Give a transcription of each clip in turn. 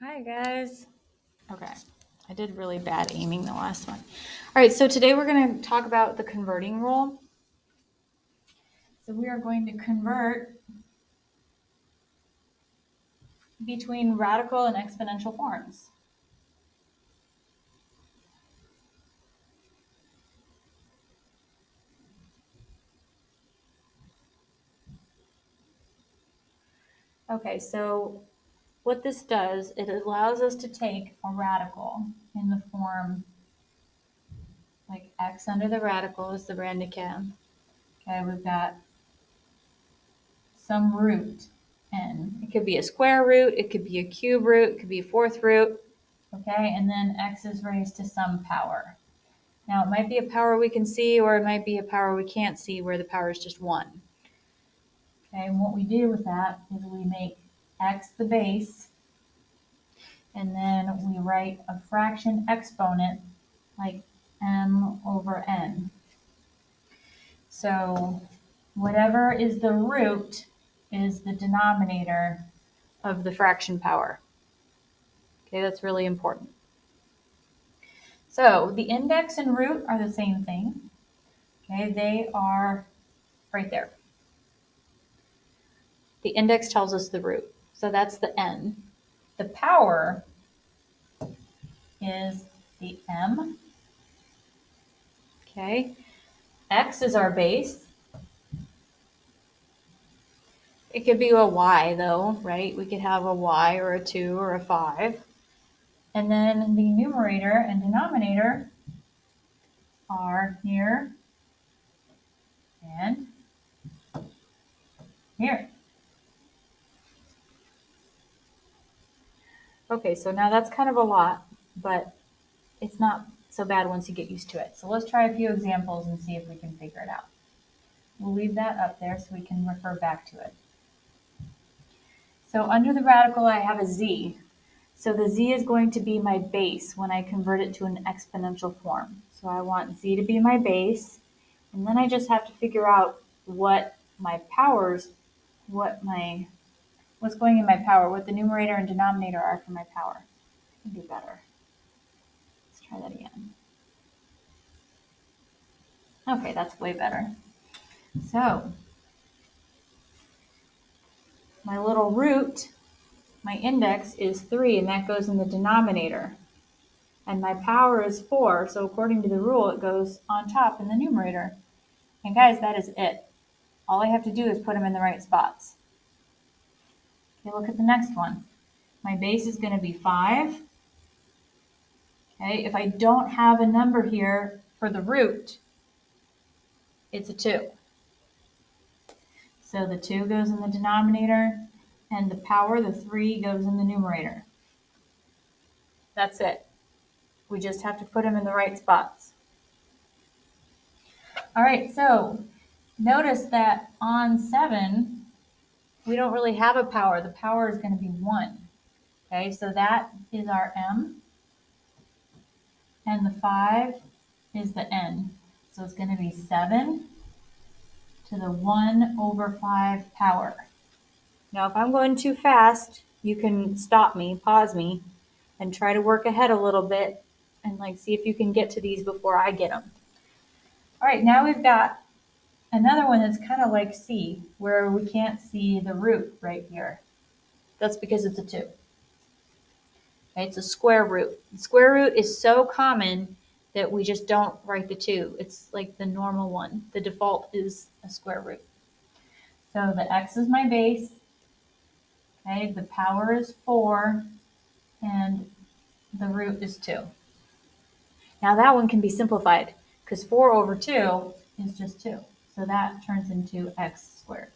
Hi guys. Okay, I did really bad aiming the last one. All right, so today we're going to talk about the converting rule. So we are going to convert between radical and exponential forms. Okay, so what this does, it allows us to take a radical in the form like x under the radical is the randicam. Okay, we've got some root n. It could be a square root, it could be a cube root, it could be a fourth root. Okay, and then x is raised to some power. Now, it might be a power we can see, or it might be a power we can't see where the power is just 1. Okay, and what we do with that is we make x the base, and then we write a fraction exponent like m over n. So whatever is the root is the denominator of the fraction power. Okay, that's really important. So the index and root are the same thing. Okay, they are right there. The index tells us the root, so that's the n. The power is the m. Okay, x is our base. It could be a y though, right? We could have a y or a 2 or a 5. And then the numerator and denominator are here and here. Okay, so now that's kind of a lot, but it's not so bad once you get used to it. So let's try a few examples and see if we can figure it out. We'll leave that up there so we can refer back to it. So under the radical, I have a z. So the z is going to be my base when I convert it to an exponential form. So I want z to be my base, and then I just have to figure out what my powers, what's going in my power, what the numerator and denominator are for my power. It can be better. Let's try that again. Okay, that's way better. So my little root, my index is 3, and that goes in the denominator. And my power is 4, so according to the rule, it goes on top in the numerator. And guys, that is it. All I have to do is put them in the right spots. Okay, look at the next one. My base is going to be 5. Okay, if I don't have a number here for the root, it's a 2. So the 2 goes in the denominator, and the power, the 3, goes in the numerator. That's it. We just have to put them in the right spots. All right, so notice that on 7, we don't really have a power. The power is going to be 1. Okay, so that is our m, and the 5 is the n. So it's going to be 7 to the 1 over 5 power. Now, if I'm going too fast, you can stop me, pause me, and try to work ahead a little bit and see if you can get to these before I get them. All right, now we've got another one that's kind of like C, where we can't see the root right here. That's because it's a 2. Okay, it's a square root. The square root is so common that we just don't write the 2. It's like the normal one. The default is a square root. So the x is my base. Okay, the power is 4, and the root is 2. Now that one can be simplified because 4 over 2 is just 2. So that turns into x squared.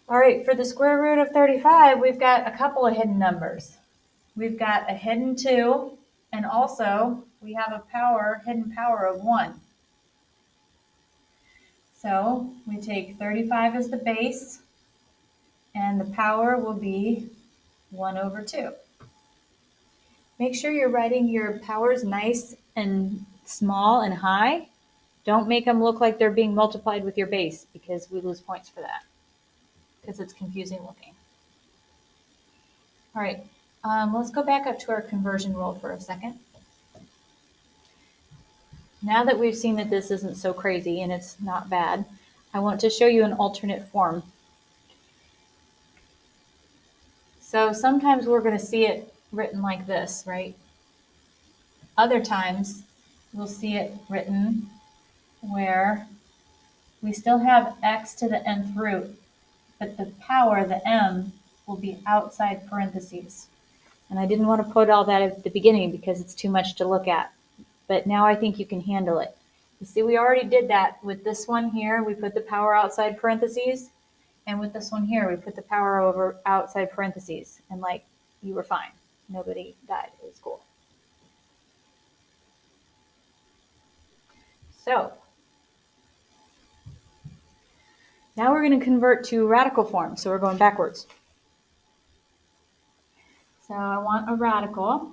All right, for the square root of 35, we've got a couple of hidden numbers. We've got a hidden 2, and also we have a hidden power of 1. So we take 35 as the base, and the power will be 1 over 2. Make sure you're writing your powers nice and small and high. Don't make them look like they're being multiplied with your base because we lose points for that because it's confusing looking. All right, let's go back up to our conversion rule for a second. Now that we've seen that this isn't so crazy and it's not bad, I want to show you an alternate form. So sometimes we're going to see it written like this, right? Other times we'll see it written where we still have x to the nth root, but the power, the m, will be outside parentheses. And I didn't want to put all that at the beginning because it's too much to look at. But now I think you can handle it. You see, we already did that with this one here. We put the power outside parentheses. And with this one here, we put the power over outside parentheses. And like, you were fine. Nobody died. It was cool. So now we're going to convert to radical form. So we're going backwards. So I want a radical.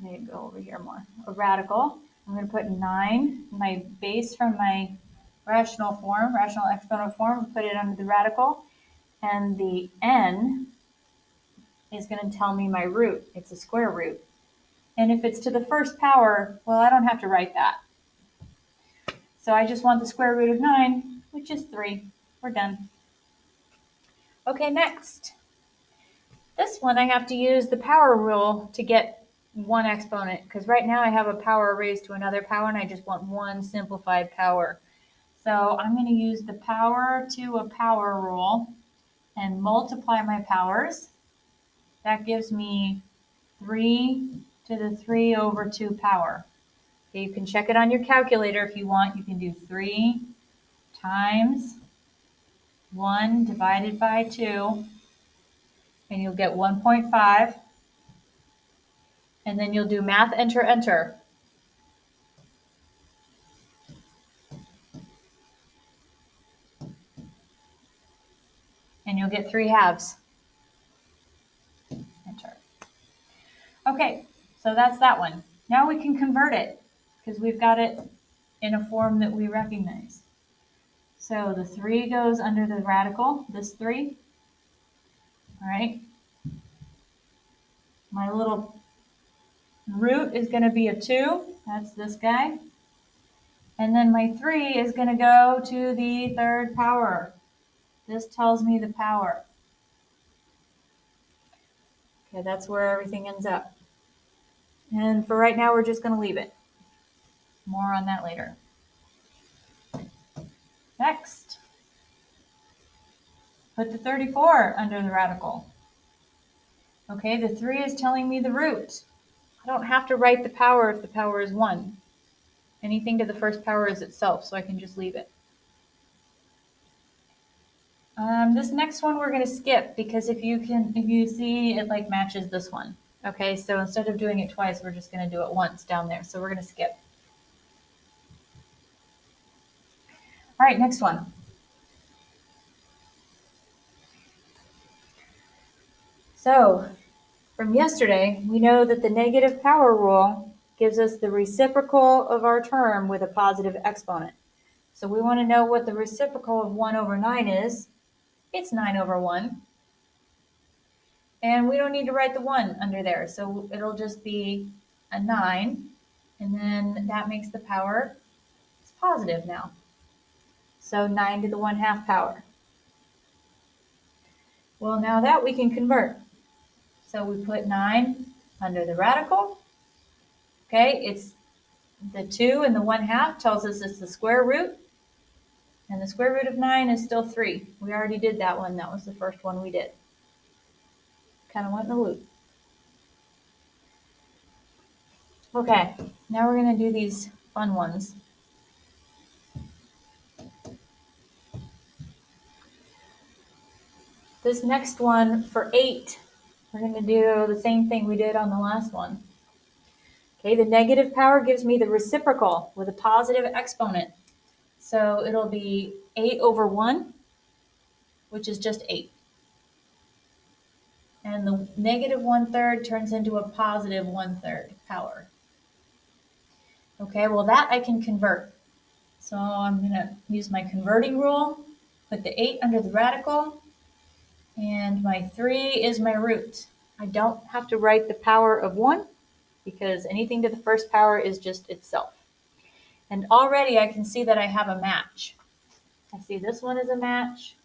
Let me go over here more. A radical. I'm going to put 9, my base from my rational form, rational exponent form, put it under the radical. And the n is going to tell me my root. It's a square root. And if it's to the first power, well, I don't have to write that. So I just want the square root of 9, which is 3. We're done. Okay, next. This one I have to use the power rule to get one exponent, because right now I have a power raised to another power and I just want one simplified power. So I'm going to use the power to a power rule and multiply my powers. That gives me 3 to the 3 over 2 power. Okay, you can check it on your calculator if you want. You can do 3 times 1 divided by 2, and you'll get 1.5. And then you'll do math, enter, enter. And you'll get 3 halves. Enter. Okay, so that's that one. Now we can convert it because we've got it in a form that we recognize. So the 3 goes under the radical, this 3. All right. My little root is going to be a 2. That's this guy. And then my 3 is going to go to the third power. This tells me the power. Okay, that's where everything ends up. And for right now, we're just going to leave it. More on that later. Next, put the 34 under the radical. Okay, the 3 is telling me the root. I don't have to write the power if the power is 1. Anything to the first power is itself, so I can just leave it. This next one we're going to skip because if you see it like matches this one. Okay, so instead of doing it twice, we're just going to do it once down there. So we're going to skip. All right, next one. So from yesterday, we know that the negative power rule gives us the reciprocal of our term with a positive exponent. So we want to know what the reciprocal of 1 over 9 is. It's 9 over 1. And we don't need to write the 1 under there, so it'll just be a 9. And then that makes the power, it's positive now. So 9 to the 1/2 power. Well, now that we can convert. So we put 9 under the radical. Okay, it's the 2 and the 1/2 tells us it's the square root. And the square root of 9 is still 3. We already did that one. That was the first one we did. Kind of went in a loop. Okay, now we're going to do these fun ones. This next one for 8, we're going to do the same thing we did on the last one. Okay, the negative power gives me the reciprocal with a positive exponent. So it'll be 8 over 1, which is just 8. And the negative 1/3 turns into a positive 1/3 power. Okay, well that I can convert. So I'm going to use my converting rule, put the 8 under the radical, and my 3 is my root. I don't have to write the power of 1 because anything to the first power is just itself. And already I can see that I have a match. I see this one is a match.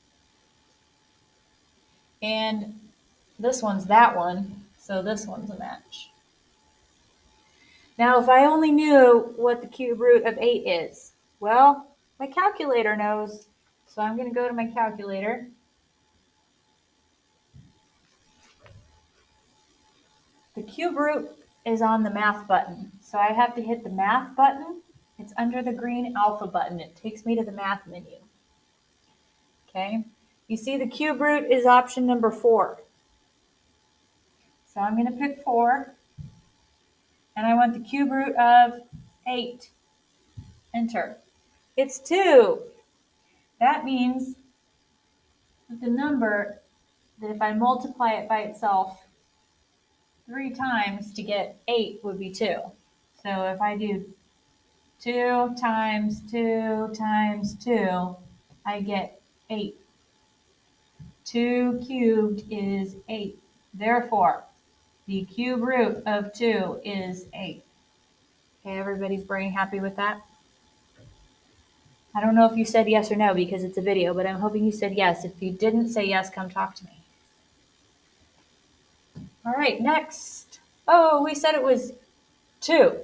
And this one's that one, so this one's a match. Now, if I only knew what the cube root of 8 is, well, my calculator knows. So I'm going to go to my calculator. The cube root is on the math button. So I have to hit the math button. It's under the green alpha button. It takes me to the math menu. Okay. You see the cube root is option number 4. So I'm going to pick 4. And I want the cube root of 8. Enter. It's 2. That means that the number, that if I multiply it by itself 3 times to get 8 would be 2. So if I do 2 times 2 times 2, I get 8. 2 cubed is 8. Therefore, the cube root of 2 is 8. Okay, everybody's brain happy with that? I don't know if you said yes or no because it's a video, but I'm hoping you said yes. If you didn't say yes, come talk to me. All right, next. Oh, we said it was 2.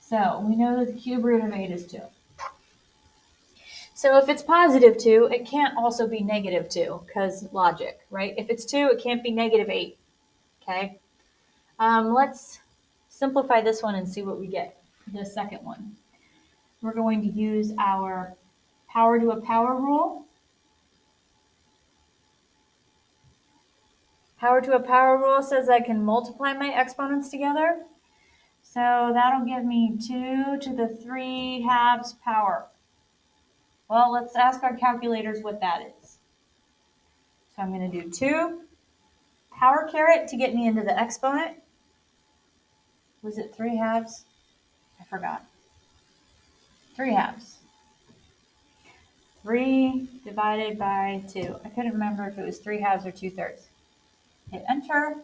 So we know that the cube root of 8 is 2. So if it's positive 2, it can't also be negative 2 because logic, right? If it's 2, it can't be negative 8. Okay. Let's simplify this one and see what we get. The second one. We're going to use our power to a power rule. Power to a power rule says I can multiply my exponents together. So that'll give me 2 to the 3 halves power. Well, let's ask our calculators what that is. So I'm going to do 2 power caret to get me into the exponent. Was it 3 halves? I forgot. 3 halves. 3 divided by 2. I couldn't remember if it was 3 halves or 2/3. Hit enter.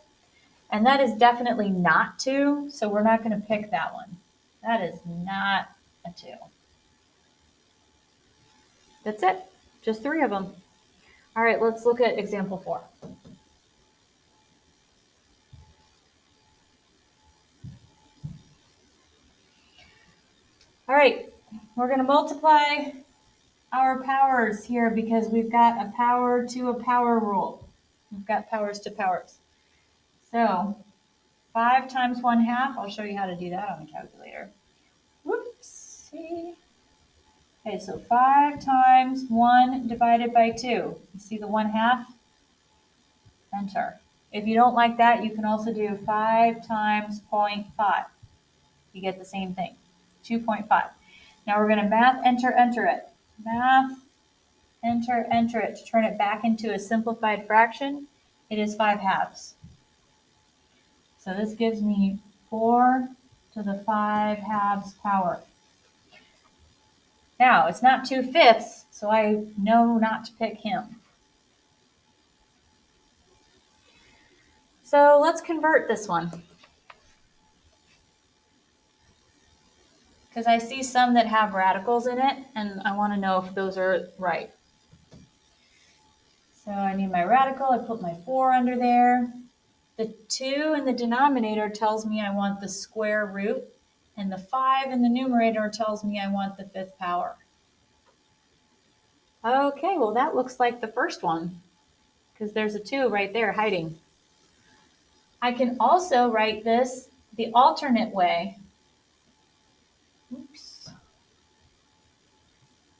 And that is definitely not 2, so we're not going to pick that one. That is not a 2. That's it. Just 3 of them. All right, let's look at example 4. All right, we're going to multiply our powers here because we've got a power to a power rule. We've got powers to powers. So 5 times 1/2, I'll show you how to do that on the calculator. Whoopsie. Okay, so 5 times 1 divided by 2. You see the 1/2? Enter. If you don't like that, you can also do 5 times 0.5. You get the same thing, 2.5. Now we're going to math enter it. Math enter it to turn it back into a simplified fraction. It is 5 halves. So this gives me 4 to the 5 halves power. Now, it's not 2/5, so I know not to pick him. So let's convert this one. Because I see some that have radicals in it, and I want to know if those are right. So I need my radical. I put my 4 under there. The 2 in the denominator tells me I want the square root, and the 5 in the numerator tells me I want the 5th power. Okay, well that looks like the first one, because there's a 2 right there hiding. I can also write this the alternate way. Oops.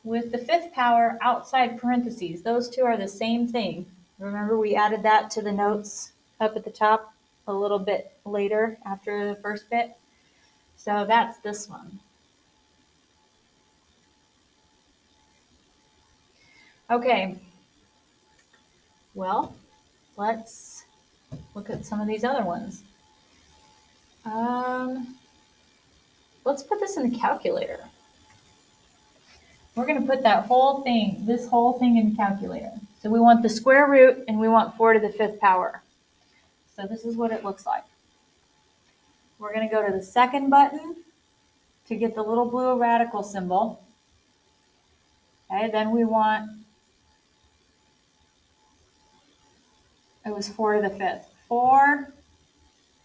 With the 5th power outside parentheses. Those two are the same thing. Remember we added that to the notes up at the top a little bit later after the first bit. So that's this one. Okay. Well, let's look at some of these other ones. Let's put this in the calculator. We're going to put that whole thing, this whole thing in the calculator. So we want the square root and we want 4 to the 5th power. So this is what it looks like. We're going to go to the second button to get the little blue radical symbol. Okay, then we want, it was 4 to the 5th. 4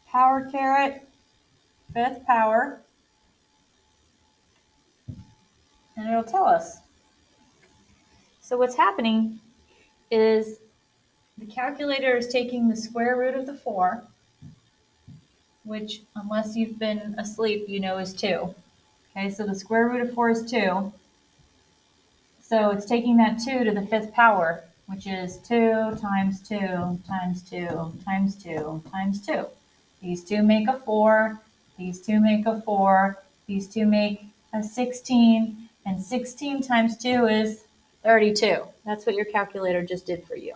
power caret, 5th power, and it'll tell us. So what's happening is the calculator is taking the square root of the 4, which, unless you've been asleep, you know is 2. Okay, so the square root of 4 is 2. So it's taking that 2 to the 5th power, which is 2 times 2 times 2 times 2 times 2. These two make a 4, these two make a 4, these two make a 16, and 16 times 2 is 32. That's what your calculator just did for you.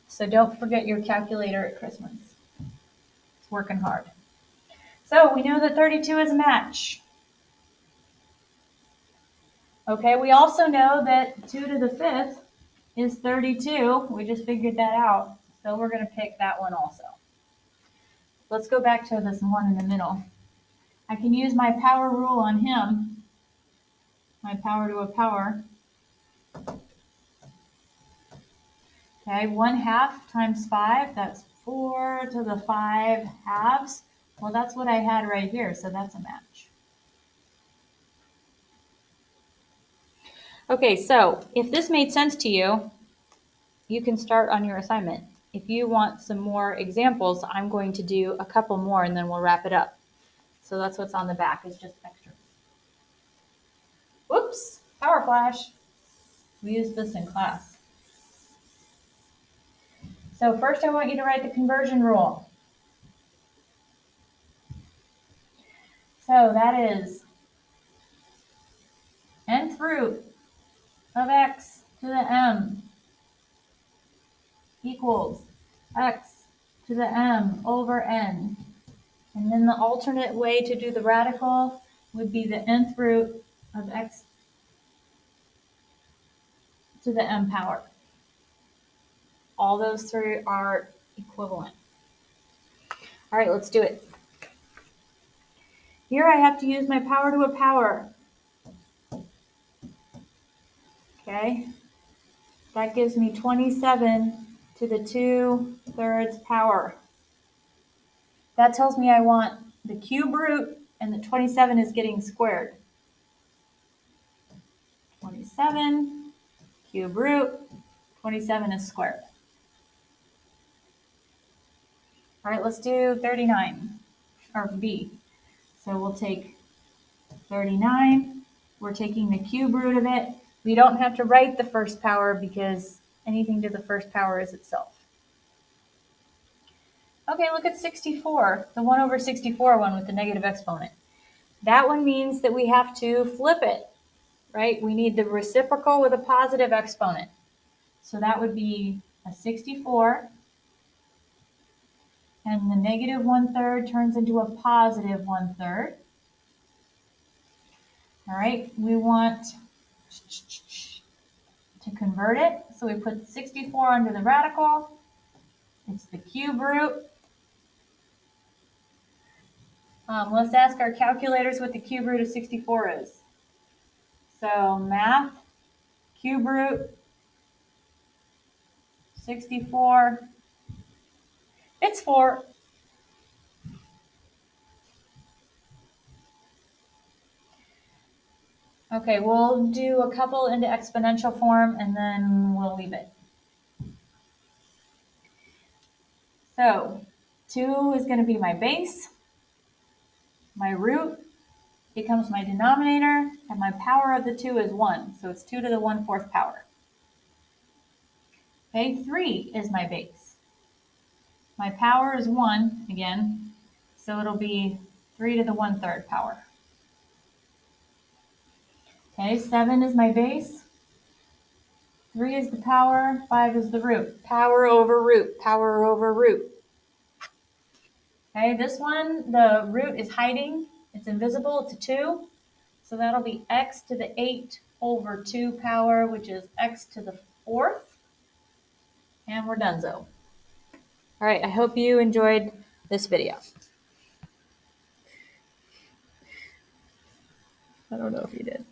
So don't forget your calculator at Christmas. It's working hard. So we know that 32 is a match. Okay, we also know that 2 to the 5th is 32. We just figured that out. So we're going to pick that one also. Let's go back to this one in the middle. I can use my power rule on him. My power to a power. Okay, 1/2 times 5, that's 4 to the 5 halves. Well, that's what I had right here, so that's a match. Okay, so if this made sense to you, you can start on your assignment. If you want some more examples, I'm going to do a couple more and then we'll wrap it up. So that's what's on the back, is just extras. Whoops, power flash. We used this in class. So first I want you to write the conversion rule. So that is nth root of x to the m equals x to the m over n. And then the alternate way to do the radical would be the nth root of x to the m power. All those three are equivalent. All right, let's do it. Here I have to use my power to a power. Okay, that gives me 27 to the 2/3 power. That tells me I want the cube root, and the 27 is getting squared. 27 cube root, 27 is squared. All right, let's do 39, or B. So we'll take 39. We're taking the cube root of it. We don't have to write the first power because anything to the first power is itself. Okay, look at 64, the 1 over 64 one with the negative exponent. That one means that we have to flip it, right? We need the reciprocal with a positive exponent. So that would be a 64, and the negative 1/3 turns into a positive 1/3. All right, we want to convert it. So we put 64 under the radical. It's the cube root. Let's ask our calculators what the cube root of 64 is. So math, cube root, 64, it's 4. Okay, we'll do a couple into exponential form and then we'll leave it. So 2 is going to be my base, my root becomes my denominator, and my power of the 2 is 1. So it's 2 to the 1/4 power. Okay, 3 is my base. My power is 1 again, so it'll be 3 to the 1/3 power. Okay, 7 is my base. 3 is the power, 5 is the root. Power over root, power over root. Okay, this one, the root is hiding. It's invisible, it's a 2. So that'll be x to the 8 over 2 power, which is x to the 4th. And we're donezo. All All right, I hope you enjoyed this video. I don't know if you did.